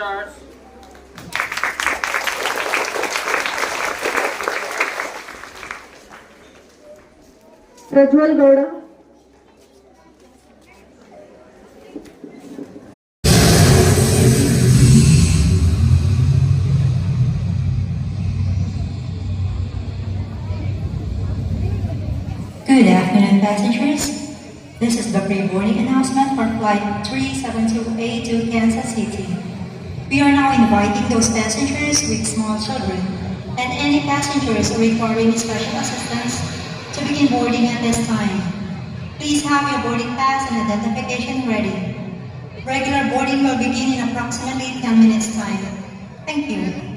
officers. Prajwal Gowda. Good afternoon, passengers. This is the pre-boarding announcement for Flight 372A to Kansas City. We are now inviting those passengers with small children and any passengers requiring special assistance to begin boarding at this time. Please have your boarding pass and identification ready. Regular boarding will begin in approximately 10 minutes time. Thank you.